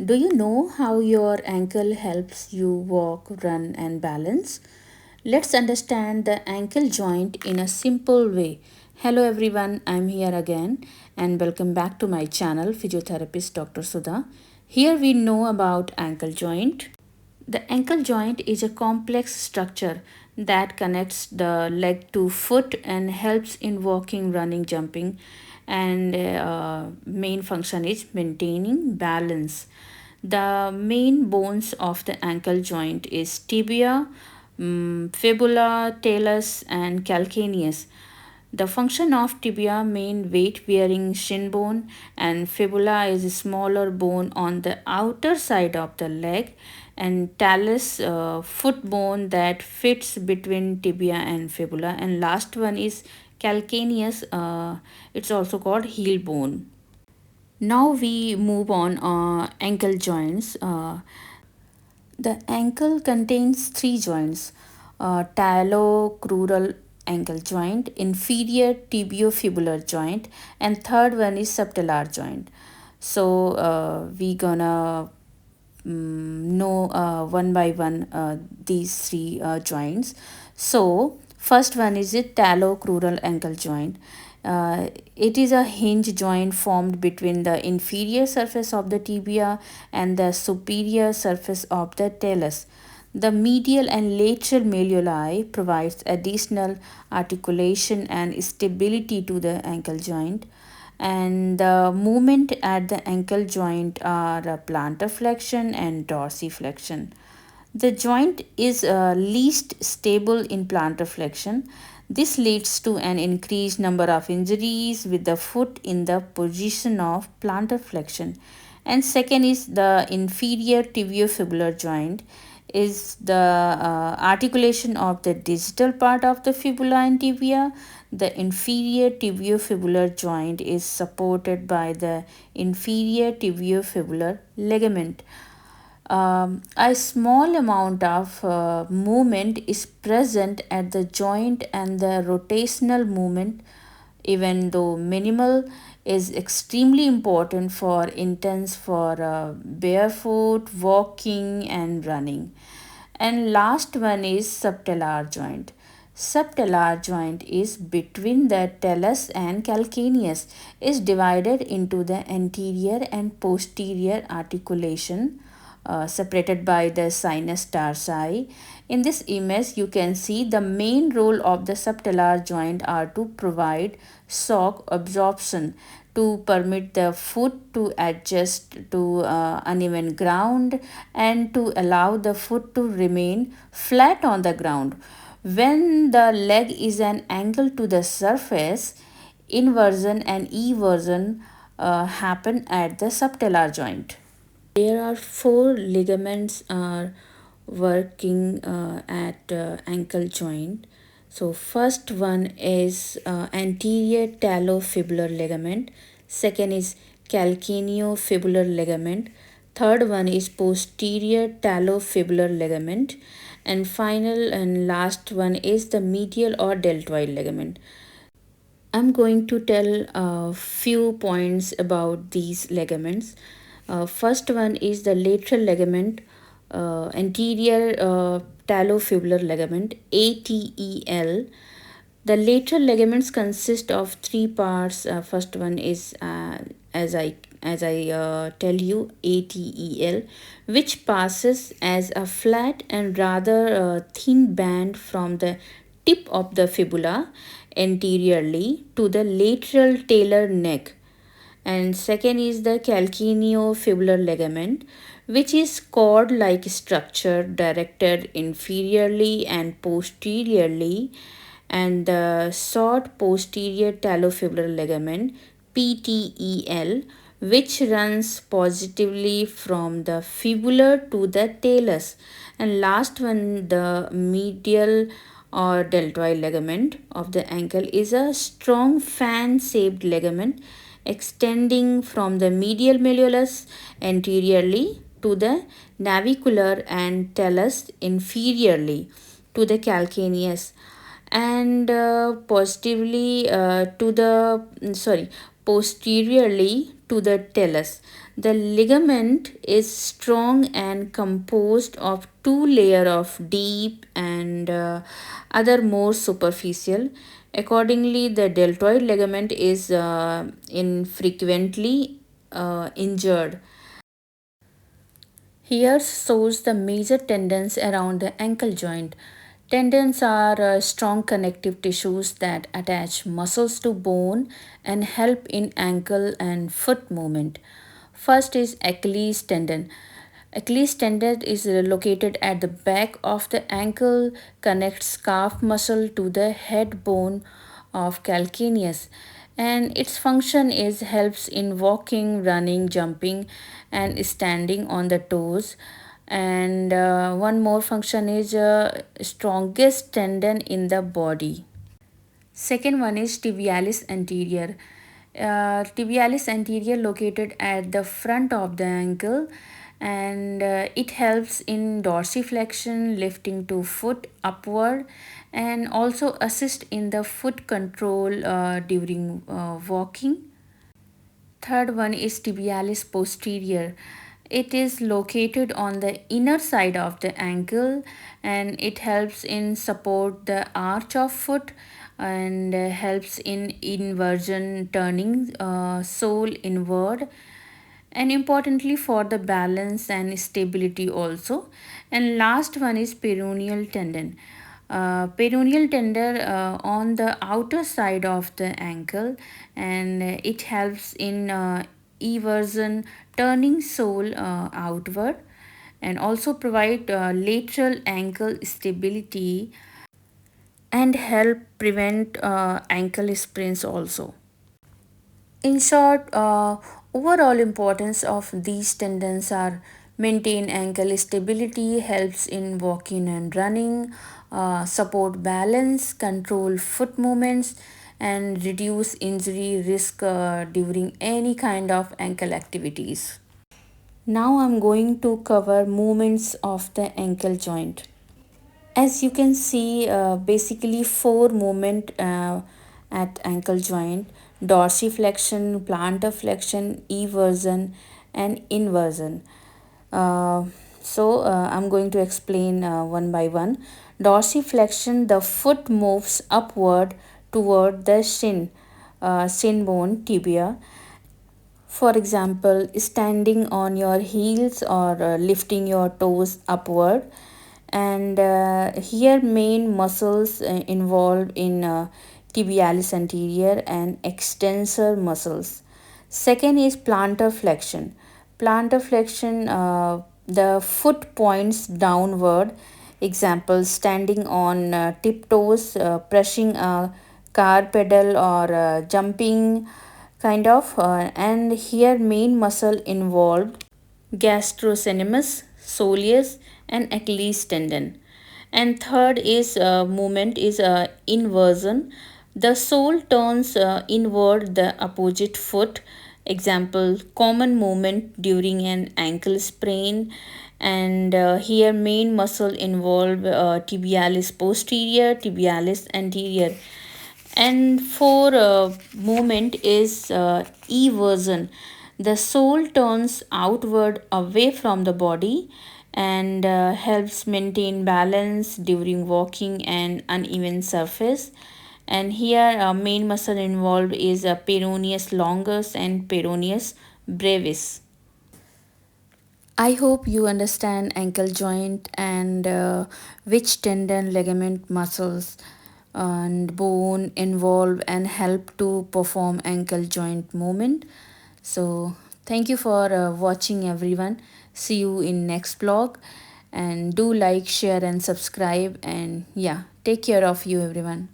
Do you know how your ankle helps you walk, run, and balance? Let's understand the ankle joint in a simple way. Hello everyone, I'm here again and welcome back to my channel Physiotherapist.DrSudha. Here we know about ankle joint. The ankle joint is a complex structure that connects the leg to foot and helps in walking, running, jumping, and main function is maintaining balance. The main bones of the ankle joint is tibia, fibula, talus, and calcaneus. The function of tibia main weight bearing shin bone and fibula is a smaller bone on the outer side of the leg and talus foot bone that fits between tibia and fibula, and last one is calcaneus, it's also called heel bone. Now we move on ankle joints. The ankle contains three joints: talocrural ankle joint, inferior tibiofibular joint, and third one is subtalar joint. So we gonna know one by one these three joints. So first one is a talocrural ankle joint. It is a hinge joint formed between the inferior surface of the tibia and the superior surface of the talus. The medial and lateral malleoli provides additional articulation and stability to the ankle joint, and the movement at the ankle joint are plantar flexion and dorsiflexion. The joint is least stable in plantar flexion. This leads to an increased number of injuries with the foot in the position of plantar flexion. And second is the inferior tibiofibular joint is the articulation of the distal part of the fibula and tibia. The inferior tibiofibular joint is supported by the inferior tibiofibular ligament. A small amount of movement is present at the joint, and the rotational movement, even though minimal, is extremely important for intense for barefoot walking and running. And last one is subtalar joint. Subtalar joint is between the talus and calcaneus, is divided into the anterior and posterior articulation, separated by the sinus tarsi. In this image, you can see the main role of the subtalar joint are to provide shock absorption, to permit the foot to adjust to uneven ground, and to allow the foot to remain flat on the ground. When the leg is an angle to the surface, inversion and eversion happen at the subtalar joint. There are four ligaments are working at ankle joint. So first one is anterior talofibular ligament, second is calcaneofibular ligament, third one is posterior talofibular ligament, and final and last one is the medial or deltoid ligament. I'm going to tell a few points about these ligaments. First one is the lateral ligament, anterior talofibular ligament, ATEL. The lateral ligaments consist of three parts. First one is as I tell you, ATEL, which passes as a flat and rather thin band from the tip of the fibula anteriorly to the lateral talar neck. And second is the calcaneofibular ligament, which is cord like structure directed inferiorly and posteriorly, and the short posterior talofibular ligament, PTEL, which runs positively from the fibula to the talus. And last one, the medial or deltoid ligament of the ankle, is a strong fan shaped ligament extending from the medial malleolus anteriorly to the navicular and talus inferiorly to the calcaneus, and positively to the posteriorly to the talus. The ligament is strong and composed of two layers of deep and other more superficial. Accordingly, the deltoid ligament is infrequently injured. Here shows the major tendons around the ankle joint. Tendons are strong connective tissues that attach muscles to bone and help in ankle and foot movement. First is Achilles tendon. Achilles tendon is located at the back of the ankle, connects calf muscle to the head bone of calcaneus, and its function is helps in walking, running, jumping, and standing on the toes. And one more function is strongest tendon in the body. Second one is tibialis anterior. Tibialis anterior located at the front of the ankle, and it helps in dorsiflexion, lifting to foot upward, and also assist in the foot control during walking. Third one is tibialis posterior. It is located on the inner side of the ankle, and it helps in support the arch of foot and helps in inversion, turning sole inward, and importantly for the balance and stability also. And last one is peroneal tendon. Peroneal tendon on the outer side of the ankle, and it helps in eversion, turning sole outward, and also provide lateral ankle stability and help prevent ankle sprains also. In short, overall importance of these tendons are maintain ankle stability, helps in walking and running, support balance, control foot movements, and reduce injury risk during any kind of ankle activities. Now I'm going to cover movements of the ankle joint. As you can see, basically four movement at ankle joint: dorsiflexion, plantarflexion, eversion, and inversion. uh, I'm going to explain one by one. Dorsiflexion, the foot moves upward toward the shin bone tibia. For example, standing on your heels or lifting your toes upward. And here main muscles involved in tibialis anterior and extensor muscles. Second is plantar flexion. Plantar flexion, the foot points downward. Example, standing on tiptoes, pressing a car pedal, or jumping kind of. And here main muscle involved: gastrocnemius, soleus, and Achilles tendon. And third is movement is inversion. The sole turns inward the opposite foot. Example, common movement during an ankle sprain. And here main muscle involved: tibialis posterior, tibialis anterior. And for movement is eversion. The sole turns outward away from the body and helps maintain balance during walking and uneven surface. And here main muscle involved is peroneus longus and peroneus brevis. I hope you understand ankle joint and which tendon, ligament, muscles, and bone involve and help to perform ankle joint movement. So thank you for watching everyone. See you in next vlog, and do like, share, and subscribe. And yeah, take care of you everyone.